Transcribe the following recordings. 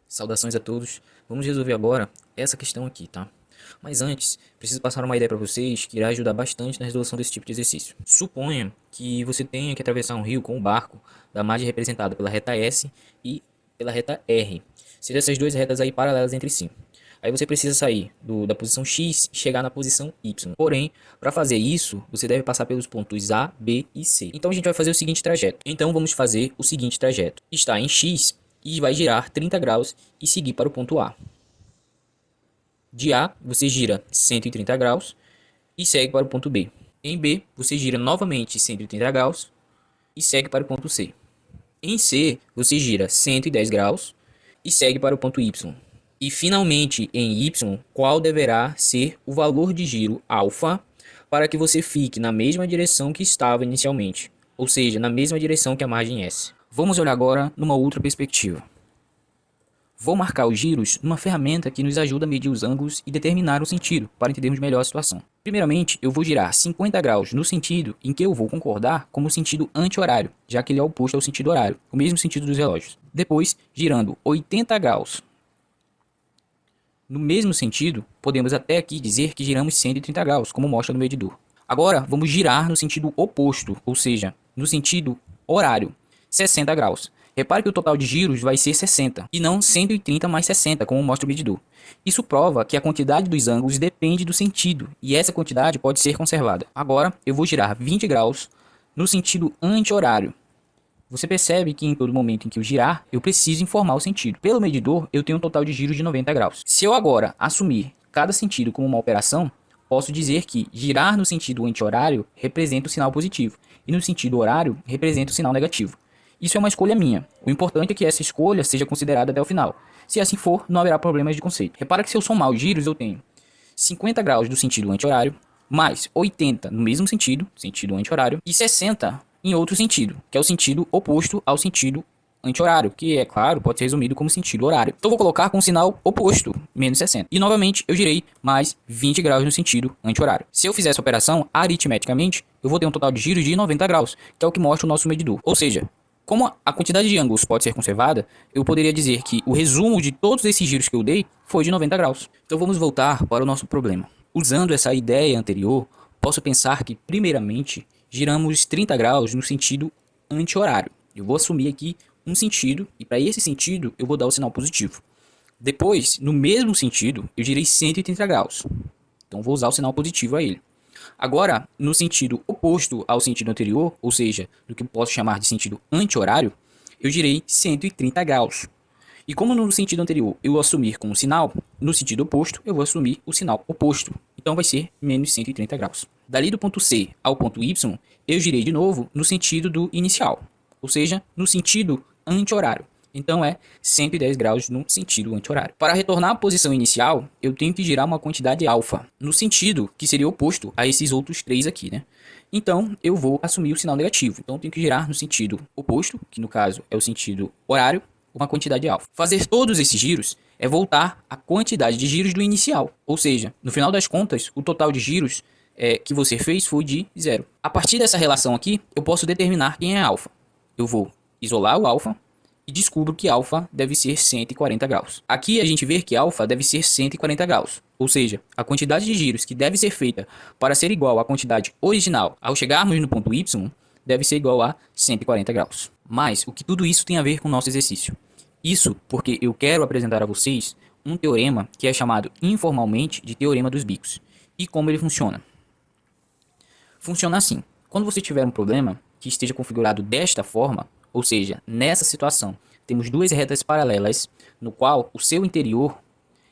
Saudações a todos. Vamos resolver agora essa questão aqui, tá? Mas antes, preciso passar uma ideia para vocês que irá ajudar bastante na resolução desse tipo de exercício. Suponha que você tenha que atravessar um rio com um barco da margem representada pela reta S e pela reta R, sendo essas duas retas aí paralelas entre si. Aí você precisa sair da posição X e chegar na posição Y. Porém, para fazer isso, você deve passar pelos pontos A, B e C. Então a gente vai fazer o seguinte trajeto. Então vamos fazer o seguinte trajeto. Está em X e vai girar 30 graus e seguir para o ponto A. De A, você gira 130 graus e segue para o ponto B. Em B, você gira novamente 130 graus e segue para o ponto C. Em C, você gira 110 graus e segue para o ponto Y. E finalmente, em Y, qual deverá ser o valor de giro alfa para que você fique na mesma direção que estava inicialmente, ou seja, na mesma direção que a margem S. Vamos olhar agora numa outra perspectiva. Vou marcar os giros numa ferramenta que nos ajuda a medir os ângulos e determinar o sentido, para entendermos melhor a situação. Primeiramente, eu vou girar 50 graus no sentido em que eu vou concordar como sentido anti-horário, já que ele é oposto ao sentido horário, o mesmo sentido dos relógios. Depois, girando 80 graus no mesmo sentido, podemos até aqui dizer que giramos 130 graus, como mostra no medidor. Agora, vamos girar no sentido oposto, ou seja, no sentido horário, 60 graus. Repare que o total de giros vai ser 60, e não 130 mais 60, como mostra o medidor. Isso prova que a quantidade dos ângulos depende do sentido, e essa quantidade pode ser conservada. Agora, eu vou girar 20 graus no sentido anti-horário. Você percebe que em todo momento em que eu girar, eu preciso informar o sentido. Pelo medidor, eu tenho um total de giros de 90 graus. Se eu agora assumir cada sentido como uma operação, posso dizer que girar no sentido anti-horário representa o sinal positivo, e no sentido horário representa o sinal negativo. Isso é uma escolha minha. O importante é que essa escolha seja considerada até o final. Se assim for, não haverá problemas de conceito. Repara que se eu somar os giros, eu tenho 50 graus do sentido anti-horário, mais 80 no mesmo sentido, sentido anti-horário, e 60 em outro sentido, que é o sentido oposto ao sentido anti-horário, que é claro, pode ser resumido como sentido horário. Então vou colocar com o sinal oposto, menos 60. E novamente eu girei mais 20 graus no sentido anti-horário. Se eu fizer essa operação, aritmeticamente, eu vou ter um total de giros de 90 graus, que é o que mostra o nosso medidor. Ou seja, como a quantidade de ângulos pode ser conservada, eu poderia dizer que o resumo de todos esses giros que eu dei foi de 90 graus. Então vamos voltar para o nosso problema. Usando essa ideia anterior, posso pensar que, primeiramente, giramos 30 graus no sentido anti-horário. Eu vou assumir aqui um sentido, e para esse sentido eu vou dar o sinal positivo. Depois, no mesmo sentido, eu girei 130 graus. Então vou usar o sinal positivo a ele. Agora, no sentido oposto ao sentido anterior, ou seja, do que eu posso chamar de sentido anti-horário, eu girei 130 graus. E como no sentido anterior eu vou assumir com um sinal, no sentido oposto eu vou assumir o sinal oposto. Então vai ser menos 130 graus. Dali do ponto C ao ponto Y, eu girei de novo no sentido do inicial, ou seja, no sentido anti-horário. Então é 110 graus no sentido anti-horário. Para retornar à posição inicial, eu tenho que girar uma quantidade alfa, no sentido que seria oposto a esses outros três aqui, né? Então eu vou assumir o sinal negativo. Então eu tenho que girar no sentido oposto, que no caso é o sentido horário, uma quantidade alfa. Fazer todos esses giros é voltar à quantidade de giros do inicial. Ou seja, no final das contas, o total de giros que você fez foi de zero. A partir dessa relação aqui, eu posso determinar quem é alfa. Eu vou isolar o alfa e descubro que alfa deve ser 140 graus. Aqui a gente vê que alfa deve ser 140 graus. Ou seja, a quantidade de giros que deve ser feita para ser igual à quantidade original ao chegarmos no ponto Y deve ser igual a 140 graus. Mas o que tudo isso tem a ver com o nosso exercício? Isso porque eu quero apresentar a vocês um teorema que é chamado informalmente de teorema dos bicos. E como ele funciona? Funciona assim. Quando você tiver um problema que esteja configurado desta forma, ou seja, nessa situação, temos duas retas paralelas, no qual o seu interior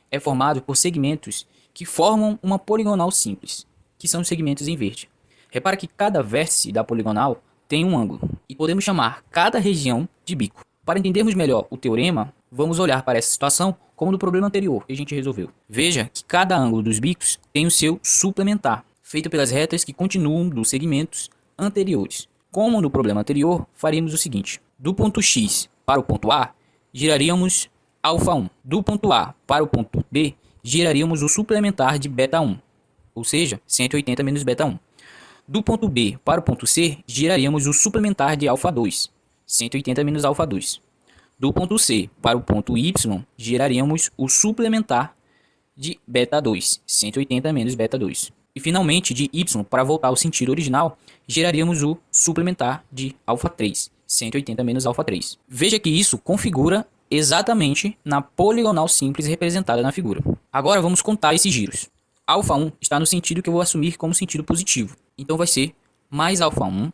é formado por segmentos que formam uma poligonal simples, que são os segmentos em verde. Repara que cada vértice da poligonal tem um ângulo, e podemos chamar cada região de bico. Para entendermos melhor o teorema, vamos olhar para essa situação como no problema anterior que a gente resolveu. Veja que cada ângulo dos bicos tem o seu suplementar, feito pelas retas que continuam dos segmentos anteriores. Como no problema anterior, faríamos o seguinte. Do ponto X para o ponto A, giraríamos alfa1. Do ponto A para o ponto B, giraríamos o suplementar de beta1, ou seja, 180 menos beta1. Do ponto B para o ponto C, giraríamos o suplementar de alfa2, 180 menos alfa2. Do ponto C para o ponto Y, geraríamos o suplementar de beta 2, 180 menos beta 2. E finalmente, de Y para voltar ao sentido original, geraríamos o suplementar de alfa 3, 180 menos alfa 3. Veja que isso configura exatamente na poligonal simples representada na figura. Agora vamos contar esses giros. Alfa 1 está no sentido que eu vou assumir como sentido positivo. Então vai ser mais alfa 1.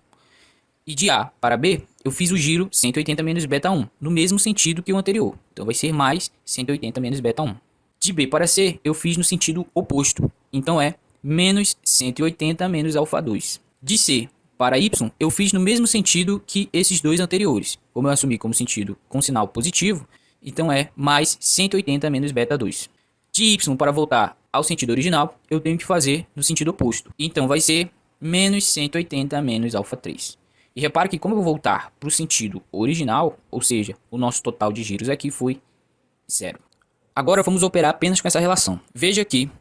E de A para B, eu fiz o giro 180 menos beta 1, no mesmo sentido que o anterior. Então vai ser mais 180 menos beta 1. De B para C, eu fiz no sentido oposto. Então é menos 180 menos alfa 2. De C para Y, eu fiz no mesmo sentido que esses dois anteriores. Como eu assumi como sentido com sinal positivo, então é mais 180 menos beta 2. De Y para voltar ao sentido original, eu tenho que fazer no sentido oposto. Então vai ser menos 180 menos alfa 3. E repare que como eu vou voltar para o sentido original, ou seja, o nosso total de giros aqui foi 0. Agora vamos operar apenas com essa relação. Veja que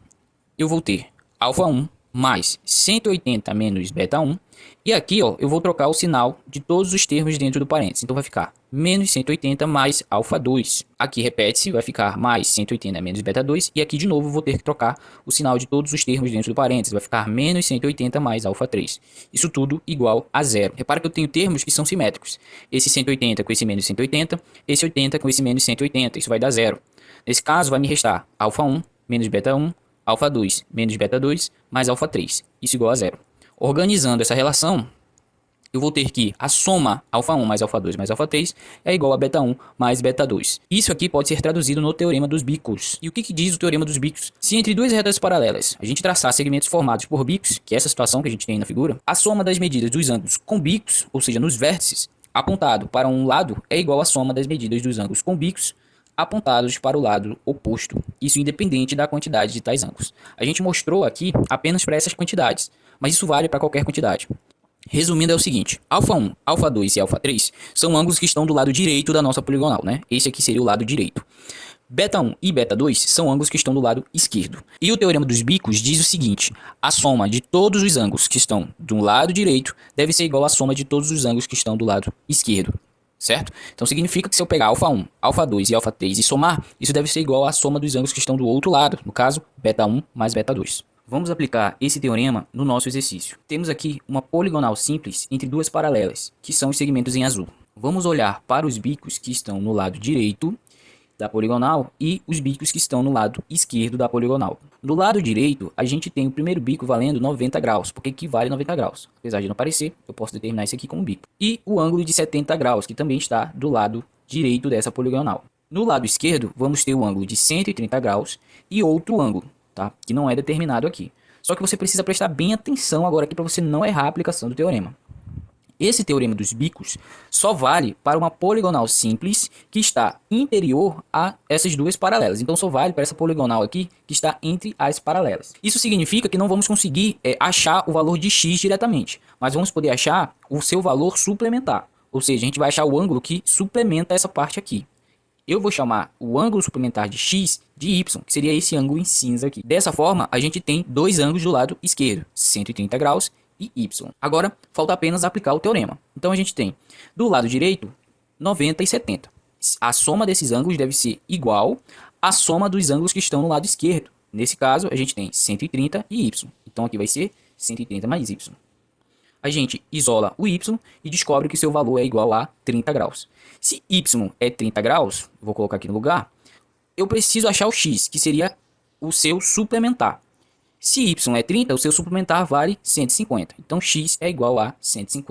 eu vou ter alfa 1 mais 180 menos beta 1. E aqui ó, eu vou trocar o sinal de todos os termos dentro do parênteses. Então vai ficar menos 180 mais alfa 2. Aqui repete-se, vai ficar mais 180 menos beta 2. E aqui de novo vou ter que trocar o sinal de todos os termos dentro do parênteses. Vai ficar menos 180 mais alfa 3. Isso tudo igual a 0. Repara que eu tenho termos que são simétricos. Esse 180 com esse menos 180. Esse 80 com esse menos 180. Isso vai dar 0. Nesse caso vai me restar alfa 1 menos beta 1. Alfa 2 menos beta 2 mais alfa 3. Isso igual a 0. Organizando essa relação, eu vou ter que a soma alfa 1 mais alfa 2 mais alfa 3 é igual a beta 1 mais beta 2. Isso aqui pode ser traduzido no teorema dos bicos. E o que diz o teorema dos bicos? Se entre duas retas paralelas a gente traçar segmentos formados por bicos, que é essa situação que a gente tem na figura, a soma das medidas dos ângulos com bicos, ou seja, nos vértices, apontado para um lado é igual à soma das medidas dos ângulos com bicos apontados para o lado oposto, isso independente da quantidade de tais ângulos. A gente mostrou aqui apenas para essas quantidades, mas isso vale para qualquer quantidade. Resumindo é o seguinte, alfa 1, alfa 2 e alfa 3 são ângulos que estão do lado direito da nossa poligonal, né? Esse aqui seria o lado direito. Beta 1 e beta 2 são ângulos que estão do lado esquerdo. E o teorema dos bicos diz o seguinte, a soma de todos os ângulos que estão do lado direito deve ser igual à soma de todos os ângulos que estão do lado esquerdo. Certo? Então significa que se eu pegar alfa 1, alfa 2 e alfa 3 e somar, isso deve ser igual à soma dos ângulos que estão do outro lado, no caso, beta 1 mais beta 2. Vamos aplicar esse teorema no nosso exercício. Temos aqui uma poligonal simples entre duas paralelas, que são os segmentos em azul. Vamos olhar para os bicos que estão no lado direito da poligonal e os bicos que estão no lado esquerdo da poligonal. Do lado direito, a gente tem o primeiro bico valendo 90 graus, porque equivale a 90 graus. Apesar de não parecer, eu posso determinar isso aqui como bico. E o ângulo de 70 graus, que também está do lado direito dessa poligonal. No lado esquerdo, vamos ter o ângulo de 130 graus e outro ângulo, tá? Que não é determinado aqui. Só que você precisa prestar bem atenção agora aqui para você não errar a aplicação do teorema. Esse teorema dos bicos só vale para uma poligonal simples que está interior a essas duas paralelas. Então só vale para essa poligonal aqui que está entre as paralelas. Isso significa que não vamos conseguir achar o valor de x diretamente, mas vamos poder achar o seu valor suplementar. Ou seja, a gente vai achar o ângulo que suplementa essa parte aqui. Eu vou chamar o ângulo suplementar de x de y, que seria esse ângulo em cinza aqui. Dessa forma, a gente tem dois ângulos do lado esquerdo, 130 graus e y. Agora, falta apenas aplicar o teorema. Então, a gente tem do lado direito 90 e 70. A soma desses ângulos deve ser igual à soma dos ângulos que estão no lado esquerdo. Nesse caso, a gente tem 130 e y. Então, aqui vai ser 130 mais y. A gente isola o y e descobre que seu valor é igual a 30 graus. Se y é 30 graus, vou colocar aqui no lugar, eu preciso achar o x, que seria o seu suplementar. Se y é 30, o seu suplementar vale 150. Então, x é igual a 150.